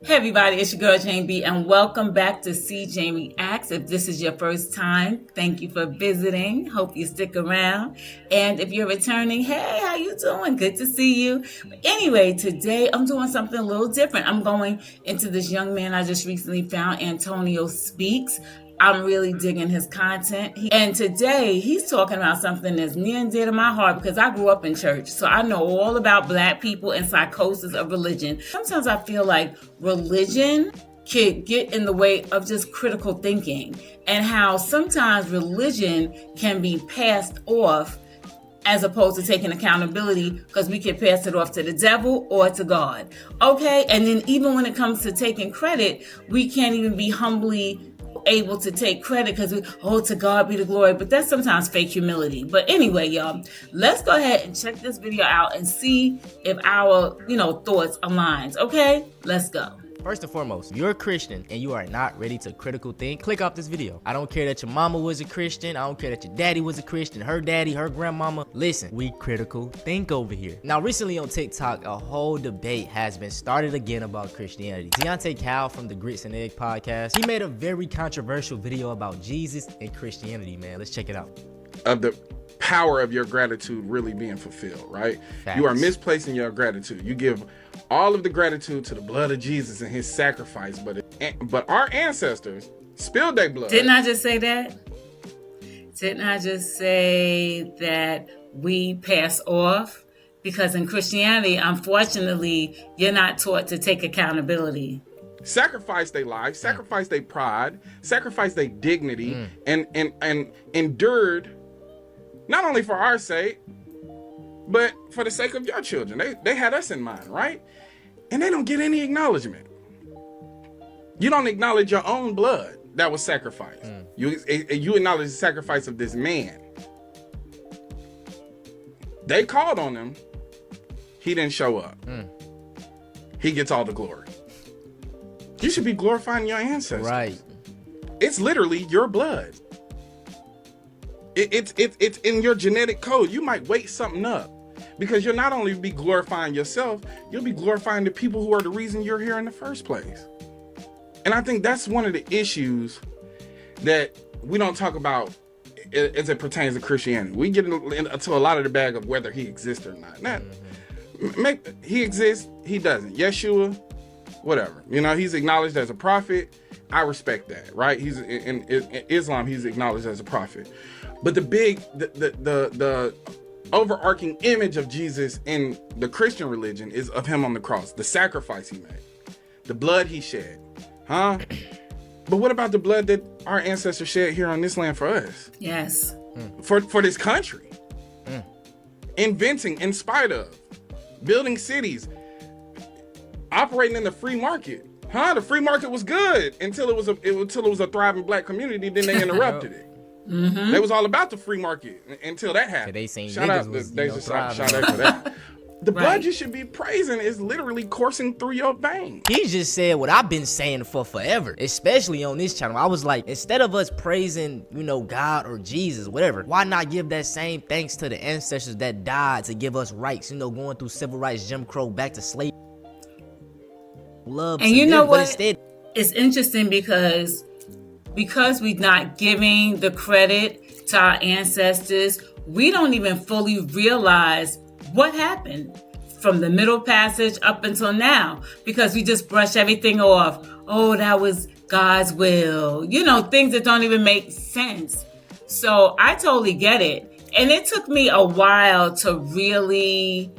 Hey everybody, it's your girl Jane B, and welcome back to seejanereacts. If this is your first time, thank you for visiting. Hope you stick around. And if you're returning, hey, how you doing? Good to see you. But anyway, today I'm doing something a little different. I'm going into this young man I just recently found, Antonio Speaks. I'm really digging his content. And today he's talking about something that's near and dear to my heart because I grew up in church. So I know all about Black people and psychosis of religion. Sometimes I feel like religion can get in the way of just critical thinking, and how sometimes religion can be passed off as opposed to taking accountability, because we can pass it off to the devil or to God. Okay? And then even when it comes to taking credit, we can't even be humbly able to take credit because to God be the glory. But that's sometimes fake humility. But anyway, y'all, let's go ahead and check this video out and see if our thoughts aligns. Okay, let's go. First and foremost, if you're a Christian and you are not ready to critical think, click off this video. I don't care that your mama was a Christian. I don't care that your daddy was a Christian, her daddy, her grandmama. Listen, we critical think over here. Now, recently on TikTok, a whole debate has been started again about Christianity. Deontay Cal from the Grits and Egg podcast, he made a very controversial video about Jesus and Christianity, man. Let's check it out. Of the power of your gratitude really being fulfilled, right? Facts. You are misplacing your gratitude. You give all of the gratitude to the blood of Jesus and his sacrifice, but our ancestors spilled their blood. Didn't I just say that? Didn't I just say that we pass off? Because in Christianity, unfortunately, you're not taught to take accountability. Sacrifice their lives, sacrifice their pride, sacrifice their dignity, and endured not only for our sake, but for the sake of your children. They had us in mind, right? And they don't get any acknowledgement. You don't acknowledge your own blood that was sacrificed. You acknowledge the sacrifice of this man. They called on him. He didn't show up. He gets all the glory. You should be glorifying your ancestors. Right. It's literally your blood. It's in your genetic code. You might wake something up because you'll not only be glorifying yourself, you'll be glorifying the people who are the reason you're here in the first place. And I think that's one of the issues that we don't talk about as it pertains to Christianity. We get into a lot of the bag of whether he exists or not. He exists, he doesn't. Yeshua, whatever. He's acknowledged as a prophet. I respect that, right? He's in Islam, he's acknowledged as a prophet. But the overarching image of Jesus in the Christian religion is of him on the cross, the sacrifice he made, the blood he shed, huh? But what about the blood that our ancestors shed here on this land for us? Yes. For this country. Inventing in spite of, building cities, operating in the free market. The free market was good until it was a thriving Black community. Then they interrupted it. They was all about the free market until that happened. They seen shout out for that. The blood you should be praising is literally coursing through your veins. He just said what I've been saying for forever, especially on this channel. I was like, instead of us praising, God or Jesus, whatever, why not give that same thanks to the ancestors that died to give us rights, going through civil rights, Jim Crow, back to slavery. Love. And you know what? Instead, it's interesting because we're not giving the credit to our ancestors, we don't even fully realize what happened from the Middle Passage up until now, because we just brush everything off. Oh, that was God's will. Things that don't even make sense. So I totally get it. And it took me a while to really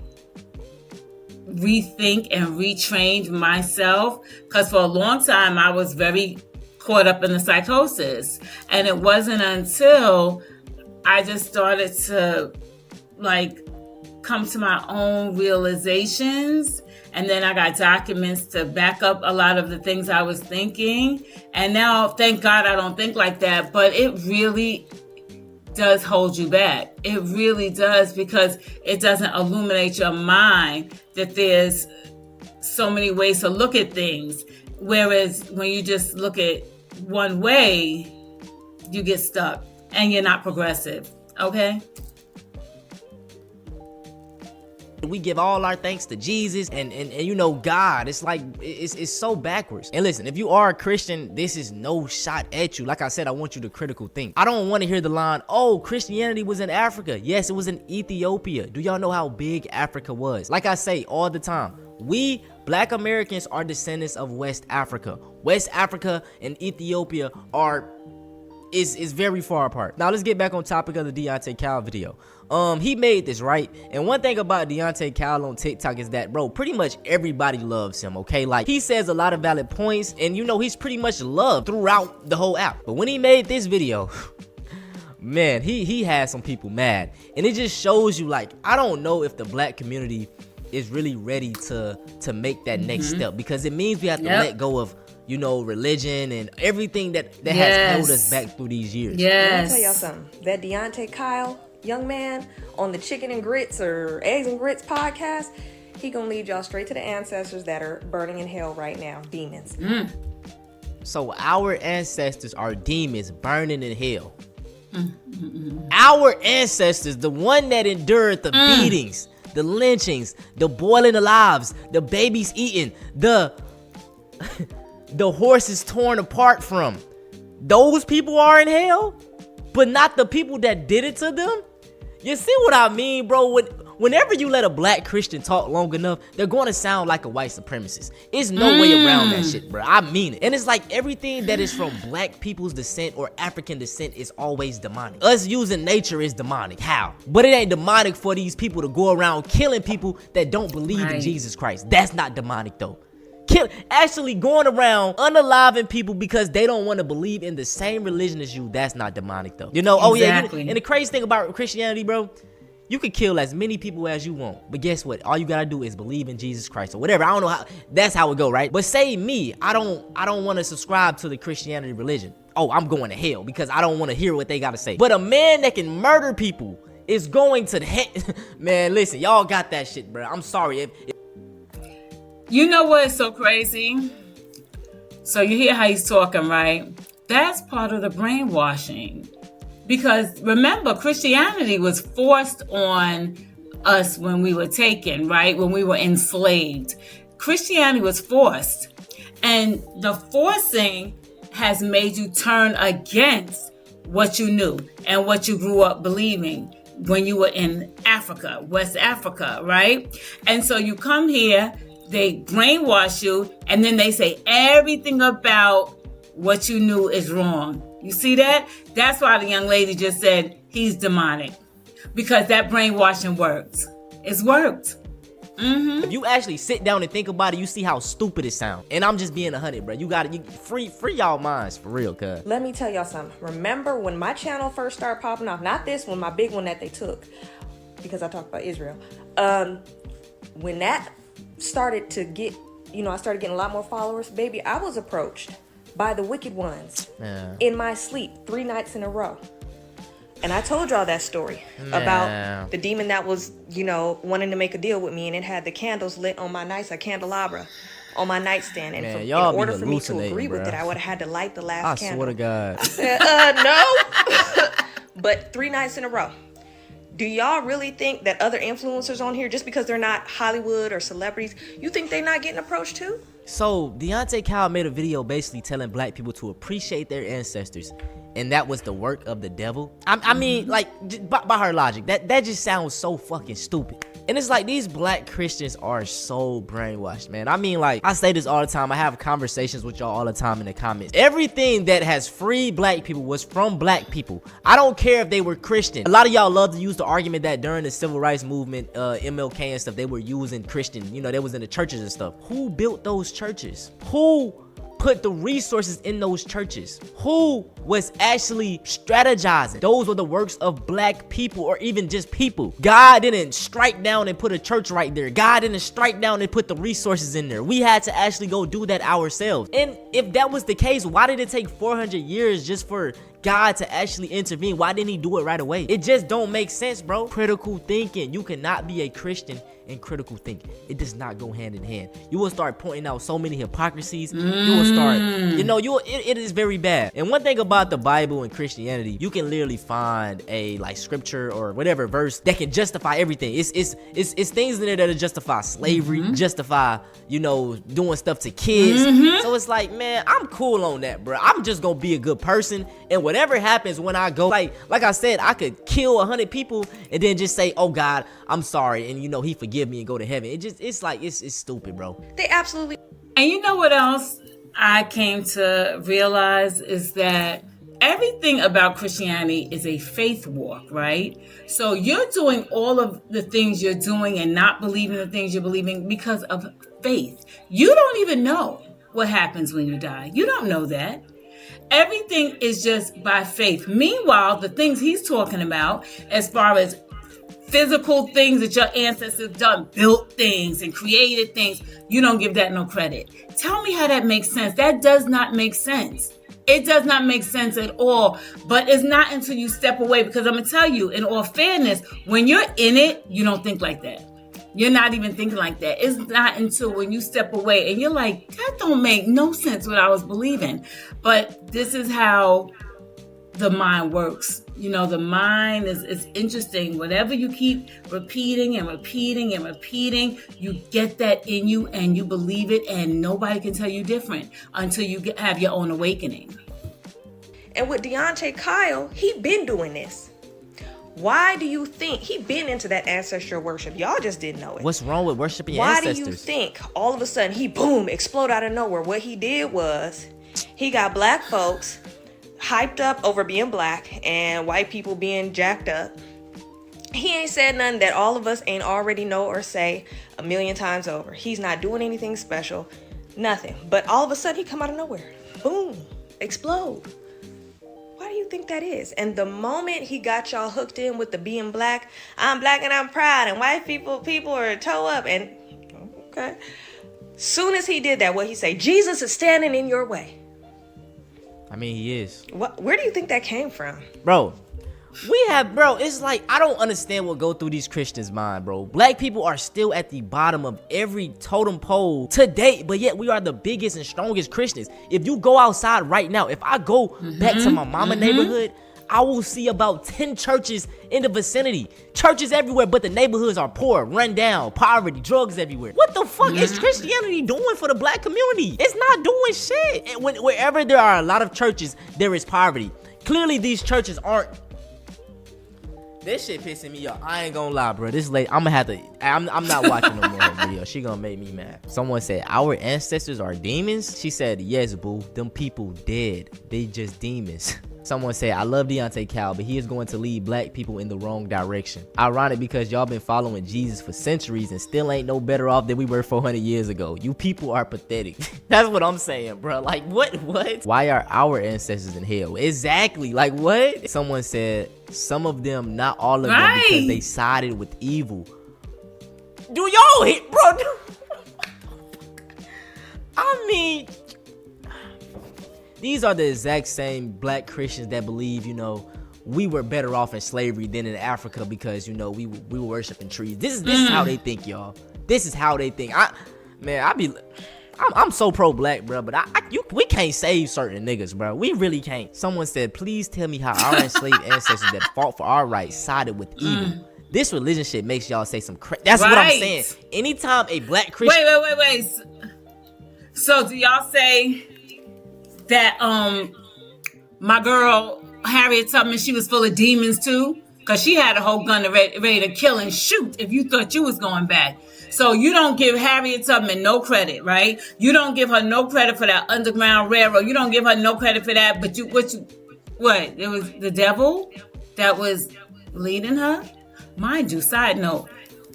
rethink and retrain myself, because for a long time I was very caught up in the psychosis, and it wasn't until I just started to come to my own realizations, and then I got documents to back up a lot of the things I was thinking, and now thank God I don't think like that. But it really does hold you back. It really does, because it doesn't illuminate your mind that there's so many ways to look at things. Whereas when you just look at one way, you get stuck and you're not progressive. Okay? We give all our thanks to Jesus and you know, God. It's like, it's so backwards. And listen, if you are a Christian, this is no shot at you. Like I said, I want you to critical think. I don't want to hear the line, oh, Christianity was in Africa. Yes, it was in Ethiopia. Do y'all know how big Africa was? Like I say all the time, we Black Americans are descendants of West Africa. West Africa and Ethiopia is very far apart. Now let's get back on topic of the Deontay Cal video. He made this, right? And one thing about Deontay Cal on TikTok is that, bro, pretty much everybody loves him, okay? Like, he says a lot of valid points, and you know, he's pretty much loved throughout the whole app. But when he made this video, man, he had some people mad. And it just shows you, like, I don't know if the Black community is really ready to make that next step, because it means we have to let go of, you know, religion and everything that has held us back through these years. Let me tell y'all something. That Deontay Kyle young man on the Chicken and Grits or Eggs and Grits podcast, he gonna lead y'all straight to the ancestors that are burning in hell right now, demons. So our ancestors are demons burning in hell. Our ancestors, the one that endured the beatings, the lynchings, the boiling of lives, the babies eaten, the horses torn apart from. Those people are in hell, but not the people that did it to them. You see what I mean, bro? Whenever you let a Black Christian talk long enough, they're going to sound like a white supremacist. There's no way around that shit, bro. I mean it. And it's like everything that is from Black people's descent or African descent is always demonic. Us using nature is demonic. How? But it ain't demonic for these people to go around killing people that don't believe in Jesus Christ. That's not demonic, though. Actually going around unaliving people because they don't want to believe in the same religion as you, that's not demonic, though. You know, and the crazy thing about Christianity, bro, you can kill as many people as you want, but guess what? All you gotta do is believe in Jesus Christ or whatever. I don't know how, that's how it go, right? But say me, I don't want to subscribe to the Christianity religion. Oh, I'm going to hell because I don't want to hear what they gotta say. But a man that can murder people is going to the hell. Man, listen, y'all got that shit, bro. I'm sorry. You know what is so crazy? So you hear how he's talking, right? That's part of the brainwashing. Because remember, Christianity was forced on us when we were taken, right? When we were enslaved. Christianity was forced. And the forcing has made you turn against what you knew and what you grew up believing when you were in Africa, West Africa, right? And so you come here, they brainwash you, and then they say everything about what you knew is wrong. You see that? That's why the young lady just said he's demonic. Because that brainwashing works. It's worked. If you actually sit down and think about it, you see how stupid it sounds. And I'm just being 100, bro. You gotta free y'all minds for real, cuz. Let me tell y'all something. Remember when my channel first started popping off? Not this one, my big one that they took. Because I talked about Israel. When that started to get, I started getting a lot more followers, baby, I was approached by the wicked ones in my sleep 3 nights in a row. And I told y'all that story about the demon that was, wanting to make a deal with me, and it had the candles lit on my candelabra on my nightstand. And in order for me to agree with it, I would have had to light the last candle. I swear to God. I said, no. But 3 nights in a row. Do y'all really think that other influencers on here, just because they're not Hollywood or celebrities, you think they're not getting approached too? So Deontay Cal made a video basically telling Black people to appreciate their ancestors, and that was the work of the devil. I mean, like, by her logic, that just sounds so fucking stupid. And it's like, these Black Christians are so brainwashed, man. I mean, like, I say this all the time. I have conversations with y'all all the time in the comments. Everything that has freed Black people was from Black people. I don't care if they were Christian. A lot of y'all love to use the argument that during the civil rights movement, MLK and stuff, they were using Christian, they was in the churches and stuff. Who built those churches? Who put the resources in those churches? Who was actually strategizing? Those were the works of Black people, or even just people. God didn't strike down and put a church right there. God didn't strike down and put the resources in there. We had to actually go do that ourselves. And if that was the case, why did it take 400 years just for God to actually intervene? Why didn't he do it right away? It just don't make sense, bro. Critical thinking. You cannot be a Christian and critical thinking. It does not go hand in hand. You will start pointing out so many hypocrisies. You will start, it is very bad. And one thing about the Bible and Christianity, you can literally find a like scripture or whatever verse that can justify everything. It's things in there that'll justify slavery, justify, doing stuff to kids. So it's like, man, I'm cool on that, bro. I'm just gonna be a good person, and whatever happens when I go, like I said, I could kill 100 people and then just say, oh God, I'm sorry, and he forgive me and go to heaven. It's stupid, bro. They absolutely. And you know what else I came to realize is that everything about Christianity is a faith walk, right? So you're doing all of the things you're doing and not believing the things you're believing because of faith. You don't even know what happens when you die. You don't know that. Everything is just by faith. Meanwhile, the things he's talking about, as far as physical things that your ancestors done, built things and created things, you don't give that no credit. Tell me how that makes sense. That does not make sense. It does not make sense at all. But it's not until you step away, because I'm going to tell you, in all fairness, when you're in it, you don't think like that. You're not even thinking like that. It's not until when you step away and you're like, that don't make no sense what I was believing. But this is how the mind works. The mind is interesting. Whatever you keep repeating and repeating and repeating, you get that in you and you believe it, and nobody can tell you different until you have your own awakening. And with Deontay Kyle, he been doing this. Why do you think he been into that ancestral worship? Y'all just didn't know it. What's wrong with worshiping your Why ancestors? do you think all of a sudden he explode out of nowhere? What he did was he got black folks hyped up over being black and white people being jacked up. He ain't said nothing that all of us ain't already know or say a million times over. He's not doing anything special, nothing. But all of a sudden he come out of nowhere. Boom, explode. Why do you think that is? And the moment he got y'all hooked in with the being black, I'm black and I'm proud, and white people are toe up, and okay. Soon as he did that, what he say? Jesus is standing in your way. I mean, he is. Where do you think that came from? Bro, it's like, I don't understand what go through these Christians' mind, bro. Black people are still at the bottom of every totem pole to date, but yet we are the biggest and strongest Christians. If you go outside right now, if I go back to my mama neighborhood, I will see about 10 churches in the vicinity. Churches everywhere, but the neighborhoods are poor, run down, poverty, drugs everywhere. What the fuck is Christianity doing for the black community? It's not doing shit. And wherever there are a lot of churches, there is poverty. Clearly, these churches aren't. This shit pissing me off. I ain't gonna lie, bro. This lady, I'm not watching no more of her video. She gonna make me mad. Someone said, our ancestors are demons? She said, yes, boo. Them people dead. They just demons. Someone said, I love Deontay Kyle, but he is going to lead black people in the wrong direction. Ironic, because y'all been following Jesus for centuries and still ain't no better off than we were 400 years ago. You people are pathetic. That's what I'm saying, bro. Like, what? Why are our ancestors in hell? Exactly. Like, what? Someone said, some of them, not all of them, because they sided with evil. Do y'all hit, bro? I mean, these are the exact same black Christians that believe, we were better off in slavery than in Africa because, we were worshiping trees. This is how they think, y'all. This is how they think. I'm so pro-black, bro, but we can't save certain niggas, bro. We really can't. Someone said, please tell me how our enslaved ancestors that fought for our rights sided with evil. This religion shit makes y'all say some crazy. That's what I'm saying. Anytime a black Christian. Wait. So do y'all say that my girl Harriet Tubman, she was full of demons too? Because she had a whole gun ready to kill and shoot if you thought you was going back. So you don't give Harriet Tubman no credit, right? You don't give her no credit for that Underground Railroad. You don't give her no credit for that. But what? It was the devil that was leading her? Mind you, side note,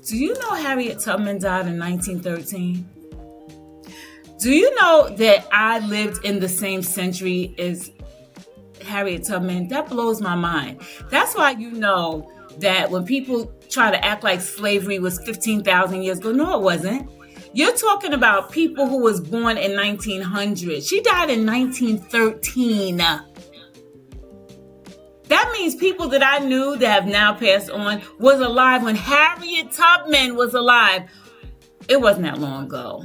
do you know Harriet Tubman died in 1913? Do you know that I lived in the same century as Harriet Tubman? That blows my mind. That's why you know that when people try to act like slavery was 15,000 years ago, no, it wasn't. You're talking about people who was born in 1900. She died in 1913. That means people that I knew that have now passed on was alive when Harriet Tubman was alive. It wasn't that long ago.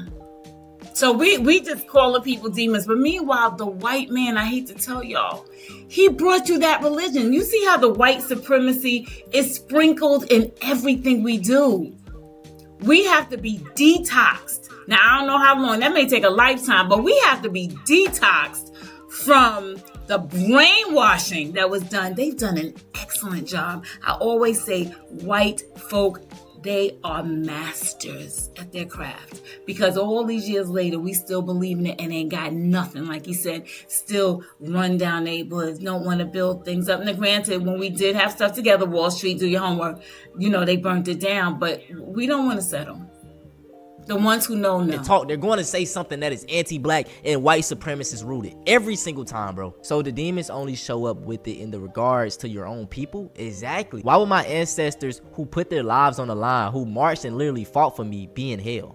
So we just calling people demons. But meanwhile, the white man, I hate to tell y'all, he brought you that religion. You see how the white supremacy is sprinkled in everything we do. We have to be detoxed. Now, I don't know how long. That may take a lifetime, but we have to be detoxed from the brainwashing that was done. They've done an excellent job. I always say white folk, they are masters at their craft, because all these years later, we still believe in it and ain't got nothing. Like he said, still run down neighborhoods, don't want to build things up. Now, granted, when we did have stuff together, Wall Street, do your homework, they burnt it down, but we don't want to settle. The ones who know. They're going to say something that is anti-black and white supremacist rooted every single time, bro. So the demons only show up with it in the regards to your own people? Exactly. Why would my ancestors who put their lives on the line, who marched and literally fought for me, be in hell?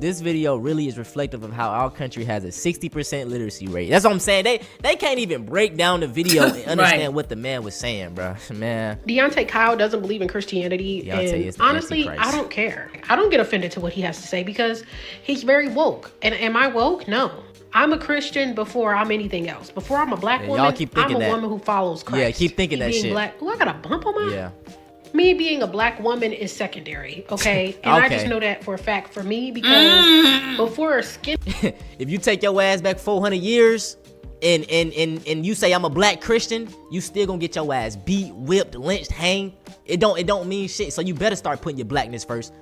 This video really is reflective of how our country has a 60% literacy rate. That's what I'm saying. They can't even break down the video and understand Right. what the man was saying, bro. Man. Deontay Kyle doesn't believe in Christianity. Deontay is And the honestly, Antichrist. I don't care. I don't get offended to what he has to say because he's very woke. And am I woke? No. I'm a Christian before I'm anything else. Before I'm a black Yeah, y'all woman, keep I'm thinking a that. woman who follows Christ. Yeah, keep thinking Me that being shit. Black. Oh, I got a bump on my. Yeah. Me being a black woman is secondary, okay? And I Okay. just know that for a fact for me because before skin If you take your ass back 400 years and you say I'm a black Christian, you still gonna get your ass beat, whipped, lynched, hanged. It don't mean shit. So you better start putting your blackness first.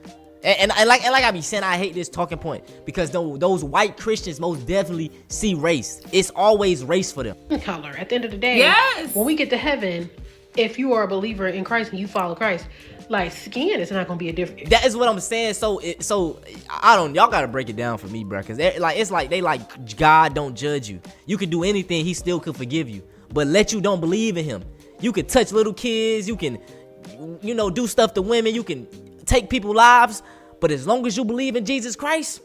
And like I be saying, I hate this talking point because those white Christians most definitely see race. It's always race for them. color. At the end of the day, Yes. when we get to heaven, if you are a believer in Christ and you follow Christ, like skin is not gonna be a different. That is what I'm saying. So I don't. Y'all gotta break it down for me, bro. Cause it's like God don't judge you. You can do anything, He still could forgive you. But let you don't believe in Him. You can touch little kids. You can, do stuff to women. You can take people's lives. But as long as you believe in Jesus Christ,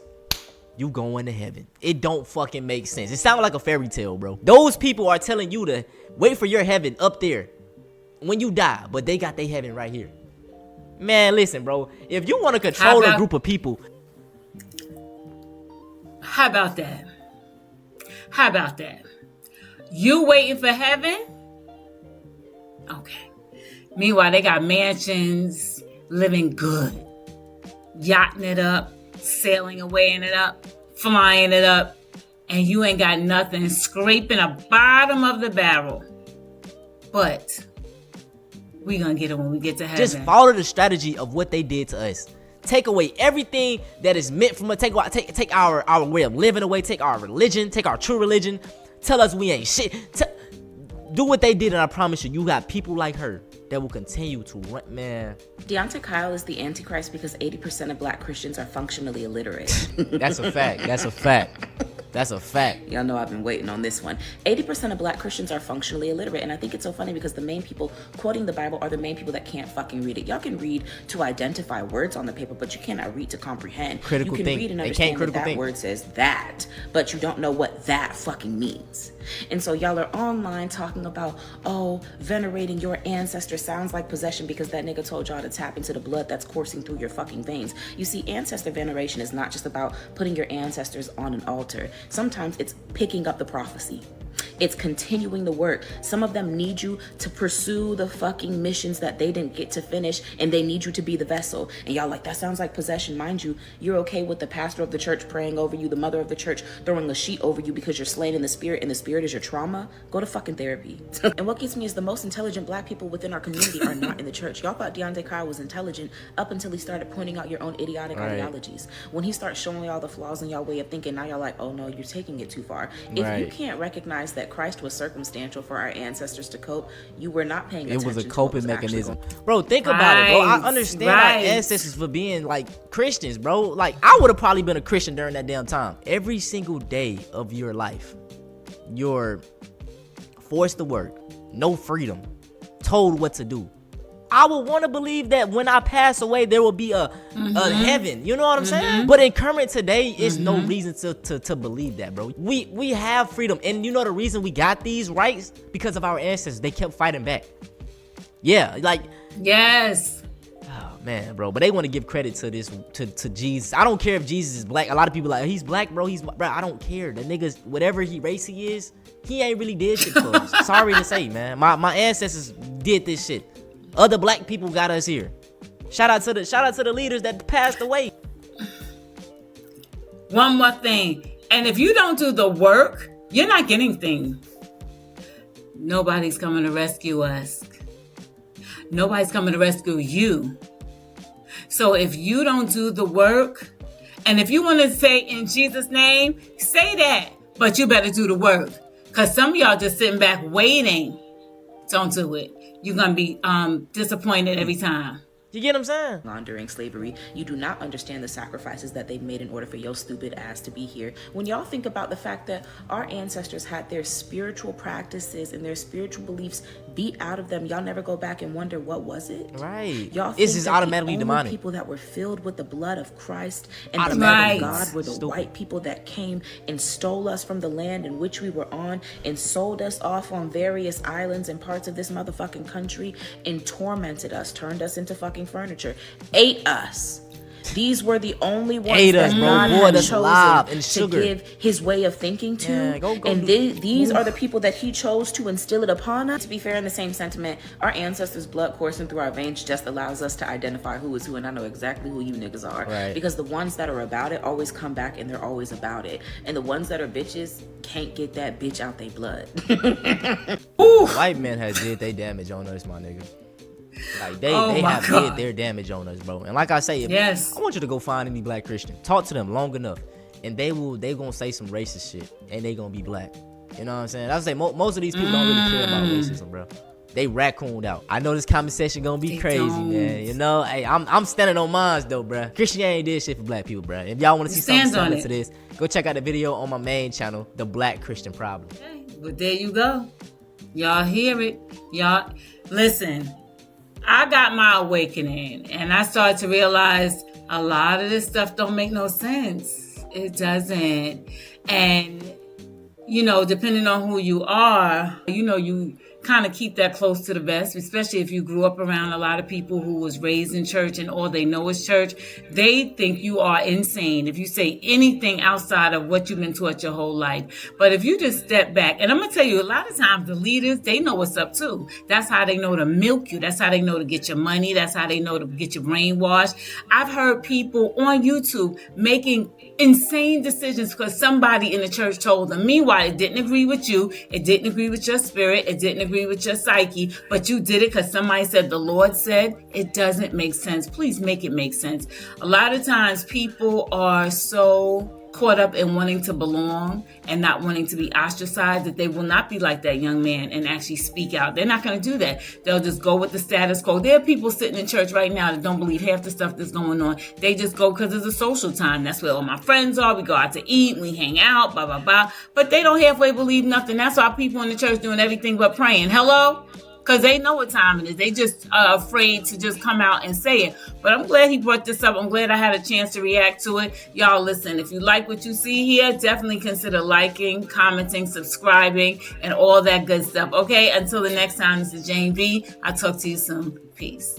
you going to heaven. It don't fucking make sense. It sounds like a fairy tale, bro. Those people are telling you to wait for your heaven up there when you die, but they got their heaven right here. Man, listen, bro. If you want to control a group of people, How about that? How about that? You waiting for heaven? Okay. Meanwhile, they got mansions, living good, yachting it up, sailing away in it up, flying it up, and you ain't got nothing, scraping the bottom of the barrel. But we gonna get it when we get to heaven. just follow the strategy of what they did to us. Take away everything that is meant from us. Take our way of living away. Take our religion. Take our true religion. Tell us we ain't shit. Do what they did, and I promise you, you got people like her that will continue to run. Man, Deontay Kyle is the Antichrist because 80% of black Christians are functionally illiterate. that's a fact. That's a fact. That's a fact. Y'all know I've been waiting on this one. 80% of black Christians are functionally illiterate, and I think it's so funny because the main people quoting the Bible are the main people that can't fucking read it. Y'all can read to identify words on the paper, but you cannot read to comprehend. Critical you can think. read and They understand can't critical that think. word says that, but you don't know what that fucking means. And so y'all are online talking about, venerating your ancestors sounds like possession because that nigga told y'all to tap into the blood that's coursing through your fucking veins. You see, ancestor veneration is not just about putting your ancestors on an altar. Sometimes it's picking up the prophecy. It's continuing the work. Some of them need you to pursue the fucking missions that they didn't get to finish, and they need you to be the vessel. And y'all like, that sounds like possession. Mind you, you're okay with the pastor of the church praying over you, the mother of the church throwing a sheet over you because you're slain in the spirit, and the spirit is your trauma? Go to fucking therapy. And what gets me is the most intelligent black people within our community are not in the church. Y'all thought Deontay Kyle was intelligent up until he started pointing out your own idiotic ideologies. When he starts showing y'all the flaws in y'all way of thinking, now y'all like, oh no, you're taking it too far. If you can't recognize that Christ was circumstantial for our ancestors to cope, you were not paying attention. It was a to what coping was actually mechanism. going on. Bro, think about it, bro. I Right, understand right. our ancestors for being like Christians, bro. Like, I would have probably been a Christian during that damn time. Every single day of your life, you're forced to work, no freedom, told what to do. I would want to believe that when I pass away, there will be a heaven. You know what I'm saying? But in current today, it's no reason to believe that, bro. We have freedom. And you know the reason we got these rights? Because of our ancestors. They kept fighting back. Yeah, like... Yes. Oh, man, bro. But they want to give credit to this, to Jesus. I don't care if Jesus is black. A lot of people like, he's black, bro. Bro, I don't care. The niggas, whatever race he is, he ain't really did shit for us. Sorry to say, man. My ancestors did this shit. Other black people got us here. Shout out to the leaders that passed away. One more thing. And if you don't do the work, you're not getting anything. Nobody's coming to rescue us. Nobody's coming to rescue you. So if you don't do the work, and if you want to say in Jesus' name, say that. But you better do the work. Because some of y'all just sitting back waiting. Don't do it. You're going to be disappointed every time. You get what I'm saying? On during slavery, you do not understand the sacrifices that they made in order for your stupid ass to be here. When y'all think about the fact that our ancestors had their spiritual practices and their spiritual beliefs beat out of them, y'all never go back and wonder what was it? Right. Y'all It's just automatically the only demonic. people that were filled with the blood of Christ and the blood of God were the white people that came and stole us from the land in which we were on and sold us off on various islands and parts of this motherfucking country and tormented us, turned us into fucking furniture, ate us. These were the only ones Ate that us, bro. God Boy, had that's live and chosen to sugar. give his way of thinking to. Yeah, go and do- these are the people that he chose to instill it upon us. To be fair, in the same sentiment, our ancestors' blood coursing through our veins just allows us to identify who is who, and I know exactly who you niggas are. Right. Because the ones that are about it always come back and they're always about it. And the ones that are bitches can't get that bitch out their blood. White men have did they damage on us, my nigga. Like they have did their damage on us, bro. And like I say, Yes. I want you to go find any black Christian, talk to them long enough, and they gonna say some racist shit, and they gonna be black. You know what I'm saying? I would say most of these people don't really care about racism, bro. They raccooned out. I know this comment section gonna be crazy, man. You know, hey, I'm standing on mine though, bro. Christianity did shit for black people, bro. If y'all want to see something similar to this, go check out the video on my main channel, The Black Christian Problem. Okay, but there you go. Y'all hear it. Y'all listen. I got my awakening and I started to realize a lot of this stuff don't make no sense. It doesn't. And, you know, depending on who you are, you know, you kind of keep that close to the vest, especially if you grew up around a lot of people who was raised in church and all they know is church. They think you are insane if you say anything outside of what you've been taught your whole life. But if you just step back, and I'm going to tell you, a lot of times the leaders, they know what's up too. That's how they know to milk you. That's how they know to get your money. That's how they know to get your brainwashed. I've heard people on YouTube making insane decisions because somebody in the church told them. Meanwhile, it didn't agree with you. It didn't agree with your spirit. It didn't agree with your psyche, but you did it because somebody said the Lord said. It doesn't make sense. Please make it make sense. A lot of times people are so caught up in wanting to belong and not wanting to be ostracized that they will not be like that young man and actually speak out. They're not going to do that. They'll just go with the status quo. There are people sitting in church right now that don't believe half the stuff that's going on. They just go because it's a social time. That's where all my friends are. We go out to eat, we hang out, blah, blah, blah. But they don't halfway believe nothing. That's why people in the church doing everything but praying. Hello? Because they know what time it is. They just are afraid to just come out and say it. But I'm glad he brought this up. I'm glad I had a chance to react to it. Y'all, listen, if you like what you see here, definitely consider liking, commenting, subscribing, and all that good stuff. Okay, until the next time, this is Jane B. I'll talk to you soon. Peace.